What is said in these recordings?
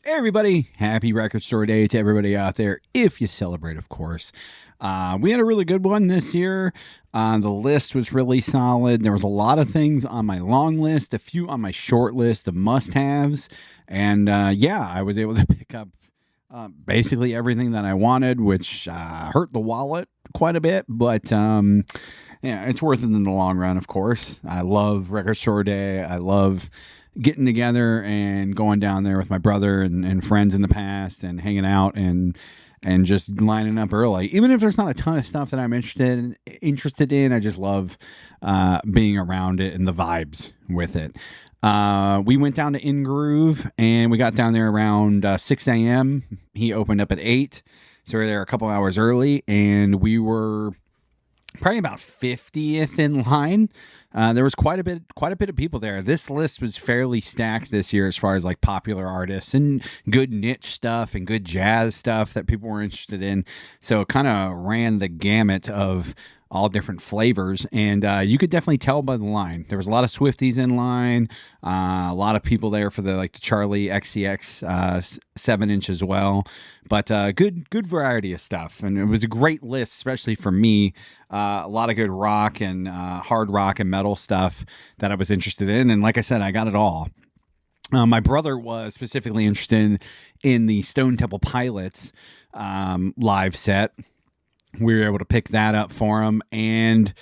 Hey everybody, happy Record Store Day to everybody out there, if you celebrate, of course. We had a really good one this year. The list was really solid. There was a lot of things on my long list, a few on my short list of must-haves, and I was able to pick up basically everything that I wanted, which hurt the wallet quite a bit, but yeah, it's worth it in the long run, of course. I love Record Store Day. I love getting together and going down there with my brother and friends in the past and hanging out and just lining up early. Even if there's not a ton of stuff that I'm interested in, I just love being around it and the vibes with it. We went down to In Groove and we got down there around 6 a.m. He opened up at 8, so we were there a couple hours early, and we were probably about 50th in line. There was quite a bit of people there. This list was fairly stacked this year as far as like popular artists and good niche stuff and good jazz stuff that people were interested in. So it kind of ran the gamut of all different flavors, and you could definitely tell by the line. There was a lot of Swifties in line, a lot of people there for the Charlie XCX 7-inch as well, but good variety of stuff, and it was a great list, especially for me. A lot of good rock and hard rock and metal stuff that I was interested in, and like I said, I got it all. My brother was specifically interested in the Stone Temple Pilots live set. We were able to pick that up for him, and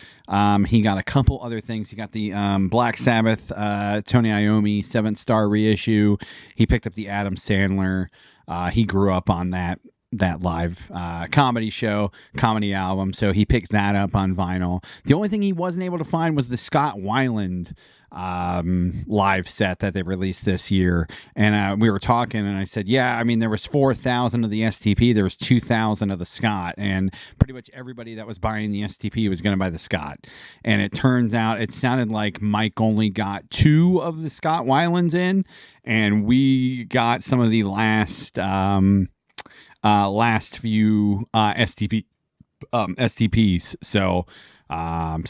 he got a couple other things. He got the Black Sabbath Tony Iommi 7th Star reissue. He picked up the Adam Sandler. He grew up on that live comedy album, so he picked that up on vinyl. The only thing he wasn't able to find was the Scott Weiland live set that they released this year, and we were talking, and I said, yeah, I mean, there was 4,000 of the STP, there was 2,000 of the Scott, and pretty much everybody that was buying the STP was going to buy the Scott. And it turns out it sounded like Mike only got 2 of the Scott Weilands in, and we got some of the last few STPs. So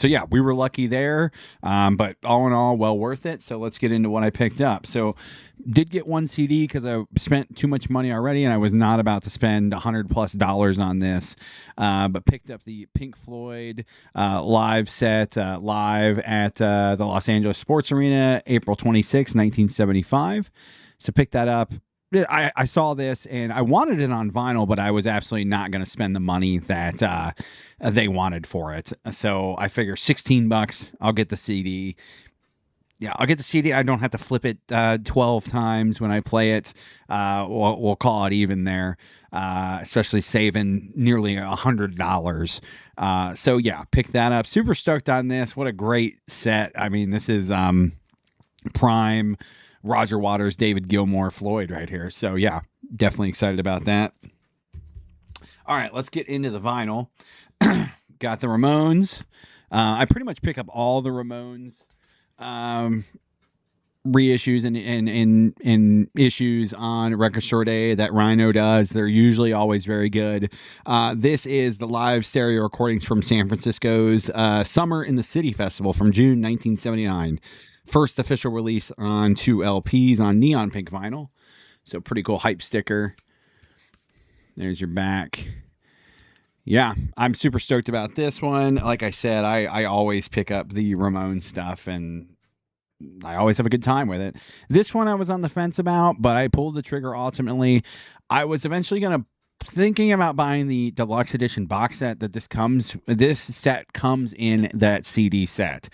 yeah, we were lucky there, but all in all, well worth it. So let's get into what I picked up. So did get one CD because I spent too much money already, and I was not about to spend $100+ on this, but picked up the Pink Floyd live set live at the Los Angeles Sports Arena, April 26, 1975. So picked that up. I saw this and I wanted it on vinyl, but I was absolutely not going to spend the money that they wanted for it. So I figure $16, I'll get the CD. Yeah, I'll get the CD. I don't have to flip it 12 times when I play it. We'll call it even there, especially saving nearly $100. So yeah, pick that up. Super stoked on this. What a great set. I mean, this is prime Roger Waters, David Gilmour, Floyd right here. So yeah, definitely excited about that. All right, let's get into the vinyl. Got the Ramones. I pretty much pick up all the Ramones reissues and issues on Record Store Day that Rhino does. They're usually always very good. This is the live stereo recordings from San Francisco's Summer in the City Festival from June 1979. First official release on 2 LPs on neon pink vinyl. So pretty cool hype sticker. There's your back. Yeah, I'm super stoked about this one. Like I said, I always pick up the Ramones stuff, and I always have a good time with it. This one I was on the fence about, but I pulled the trigger ultimately. I was eventually thinking about buying the deluxe edition box set that this set comes in that CD set.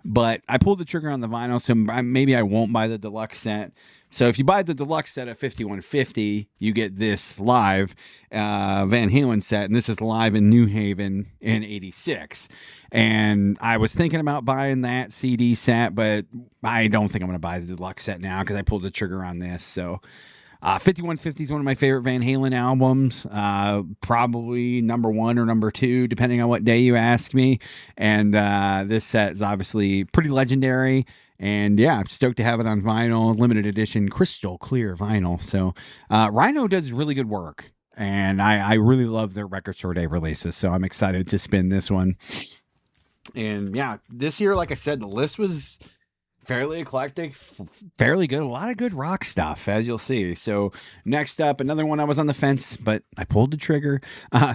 But I pulled the trigger on the vinyl, so maybe I won't buy the deluxe set. So if you buy the deluxe set at $51.50, you get this live Van Halen set, and this is live in New Haven in '86. And I was thinking about buying that CD set, but I don't think I'm going to buy the deluxe set now because I pulled the trigger on this. So 5150 is one of my favorite Van Halen albums, probably number 1 or number 2, depending on what day you ask me. And this set is obviously pretty legendary. And yeah, I'm stoked to have it on vinyl, limited edition, crystal clear vinyl. So Rhino does really good work, and I really love their Record Store Day releases. So I'm excited to spin this one. And yeah, this year, like I said, the list was fairly eclectic, fairly good. A lot of good rock stuff, as you'll see. So next up, another one I was on the fence, but I pulled the trigger.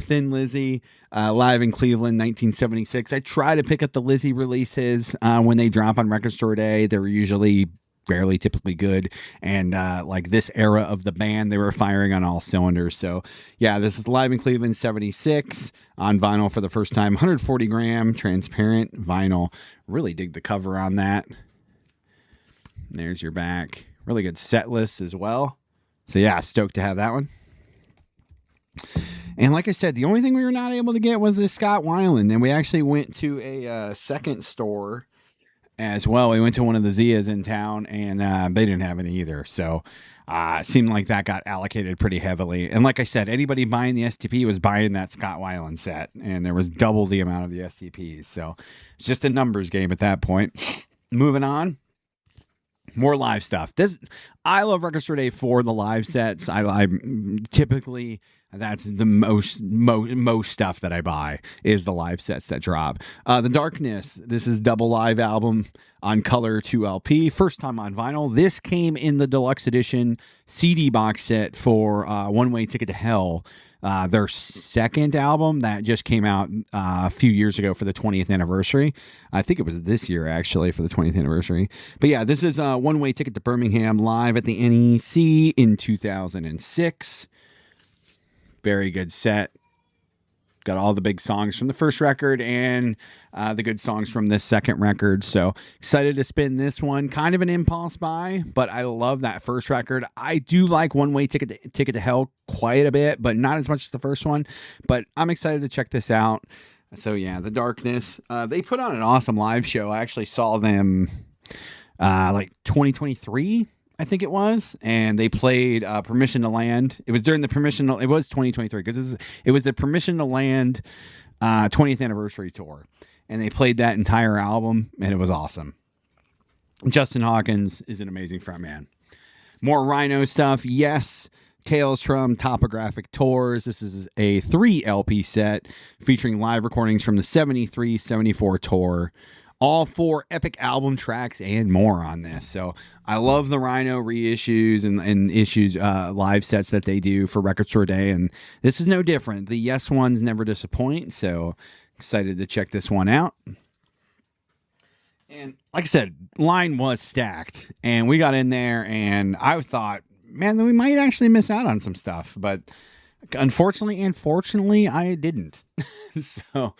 Thin Lizzy, live in Cleveland, 1976. I try to pick up the Lizzy releases when they drop on Record Store Day. They're usually fairly typically good, and like this era of the band, they were firing on all cylinders. So yeah, this is live in Cleveland, 76, on vinyl for the first time. 140 gram transparent vinyl. Really dig the cover on that. There's your back. Really good set list as well. So yeah, stoked to have that one. And like I said, the only thing we were not able to get was the Scott Weiland, and we actually went to a second store as well. We went to one of the Zias in town, and they didn't have any either. So it seemed like that got allocated pretty heavily. And like I said, anybody buying the STP was buying that Scott Weiland set, and there was double the amount of the STPs. So it's just a numbers game at that point. Moving on. More live stuff. I love Record Store Day for the live sets. I typically, that's the most stuff that I buy is the live sets that drop. The Darkness. This is double live album on color 2LP. First time on vinyl. This came in the deluxe edition CD box set for One Way Ticket to Hell. Their second album that just came out a few years ago for the 20th anniversary. I think it was this year, actually, for the 20th anniversary. But yeah, this is One Way Ticket to Birmingham live at the NEC in 2006. Very good set. Got all the big songs from the first record and the good songs from this second record. So excited to spin this one. Kind of an impulse buy, but I love that first record. I do like One Way Ticket to Hell quite a bit, but not as much as the first one. But I'm excited to check this out. So yeah, The Darkness. They put on an awesome live show. I actually saw them like 2023. I think it was, and they played Permission to Land. It was during the it was 2023, because it was the Permission to Land 20th anniversary tour, and they played that entire album, and it was awesome. Justin Hawkins is an amazing frontman. More Rhino stuff, yes. Tales from Topographic Tours. This is a 3 LP set featuring live recordings from the 73-74 tour. All 4 epic album tracks and more on this. So I love the Rhino reissues and issues live sets that they do for Record Store Day. And this is no different. The Yes ones never disappoint. So excited to check this one out. And like I said, line was stacked. And we got in there and I thought, man, we might actually miss out on some stuff. But unfortunately and fortunately, I didn't. So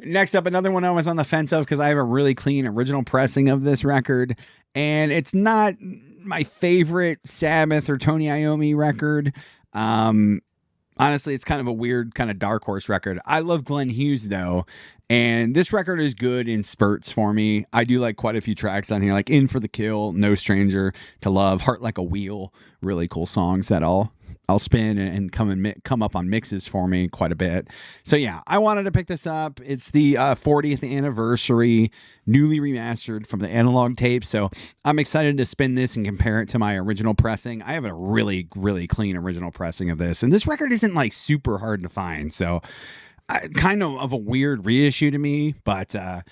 next up, another one I was on the fence of because I have a really clean original pressing of this record. And it's not my favorite Sabbath or Tony Iommi record. Honestly, it's kind of a weird kind of dark horse record. I love Glenn Hughes, though. And this record is good in spurts for me. I do like quite a few tracks on here, like In for the Kill, No Stranger to Love, Heart Like a Wheel. Really cool songs that I'll spin and come up on mixes for me quite a bit. So yeah, I wanted to pick this up. It's the 40th anniversary, newly remastered from the analog tape. So I'm excited to spin this and compare it to my original pressing. I have a really, really clean original pressing of this. And this record isn't like super hard to find. So kind of a weird reissue to me, but I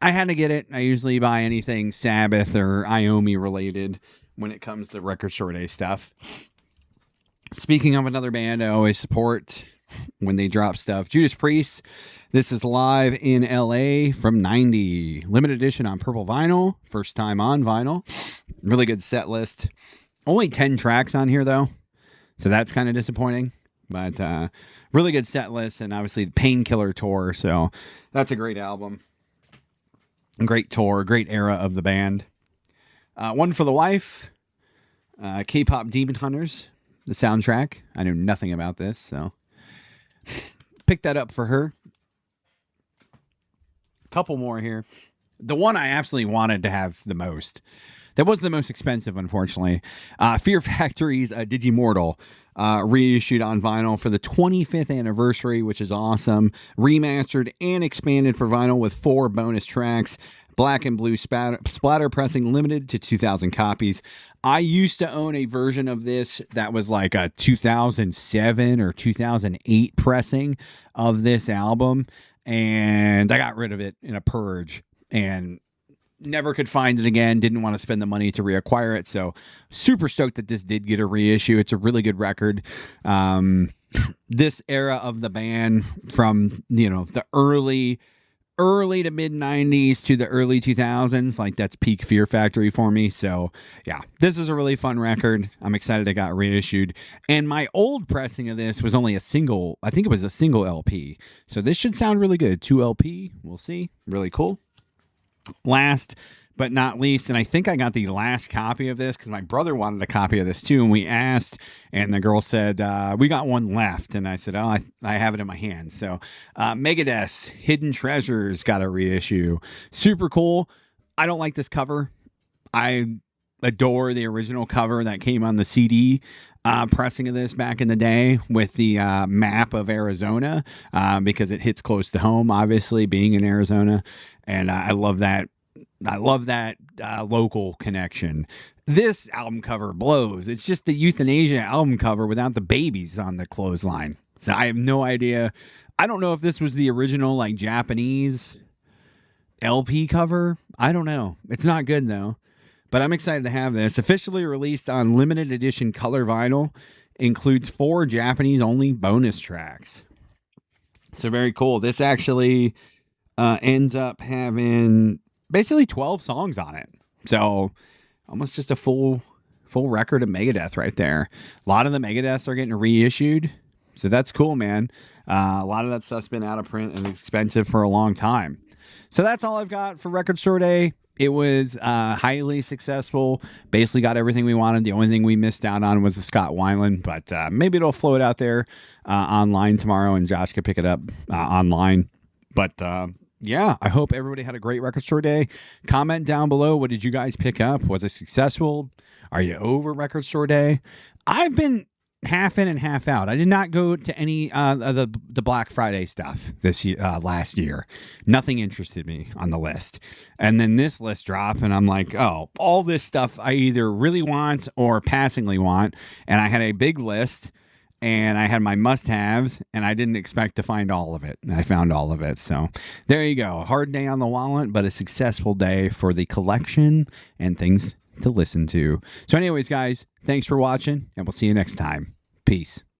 had to get it. I usually buy anything Sabbath or Iommi related when it comes to Record Store Day stuff. Speaking of another band I always support when they drop stuff, Judas Priest. This is live in LA from 90. Limited edition on purple vinyl. First time on vinyl. Really good set list. Only 10 tracks on here, though. So that's kind of disappointing. But really good set list. And obviously the Painkiller tour. So that's a great album. Great tour. Great era of the band. One for the Wife. K-pop Demon Hunters. The soundtrack. I knew nothing about this, so picked that up for her. Couple more here. The one I absolutely wanted to have the most. That was the most expensive, unfortunately. Fear Factory's Digimortal. Reissued on vinyl for the 25th anniversary, which is awesome. Remastered and expanded for vinyl with 4 bonus tracks. Black and blue splatter pressing, limited to 2,000 copies. I used to own a version of this that was like a 2007 or 2008 pressing of this album, and I got rid of it in a purge. And never could find it again. Didn't want to spend the money to reacquire it. So super stoked that this did get a reissue. It's a really good record. This era of the band from, the early to mid 90s to the early 2000s, like that's peak Fear Factory for me. So yeah, this is a really fun record. I'm excited it got reissued. And my old pressing of this was only a single, I think it was a single LP. So this should sound really good. 2 LP, we'll see. Really cool. Last but not least, and I think I got the last copy of this because my brother wanted a copy of this too, and we asked, and the girl said, we got one left, and I said, oh, I have it in my hand. So Megadeth's Hidden Treasures got a reissue. Super cool. I don't like this cover. I adore the original cover that came on the CD pressing of this back in the day with the map of Arizona because it hits close to home, obviously, being in Arizona, and I love that. I love that local connection. This album cover blows. It's just the Euthanasia album cover without the babies on the clothesline. So I have no idea. I don't know if this was the original like Japanese LP cover. I don't know. It's not good though. But I'm excited to have this. Officially released on limited edition color vinyl. Includes 4 Japanese only bonus tracks. So very cool. This actually ends up having basically 12 songs on it. So almost just a full record of Megadeth right there. A lot of the Megadeths are getting reissued. So that's cool, man. A lot of that stuff's been out of print and expensive for a long time. So that's all I've got for Record Store Day. It was highly successful. Basically got everything we wanted. The only thing we missed out on was the Scott Weiland, but maybe it'll float out there online tomorrow and Josh can pick it up online. But yeah, I hope everybody had a great Record Store Day. Comment down below. What did you guys pick up? Was it successful? Are you over Record Store Day? I've been half in and half out. I did not go to any of the Black Friday stuff this year, last year. Nothing interested me on the list. And then this list dropped, and I'm like, oh, all this stuff I either really want or passingly want. And I had a big list. And I had my must-haves, and I didn't expect to find all of it. And I found all of it. So there you go. A hard day on the wallet, but a successful day for the collection and things to listen to. So anyways, guys, thanks for watching, and we'll see you next time. Peace.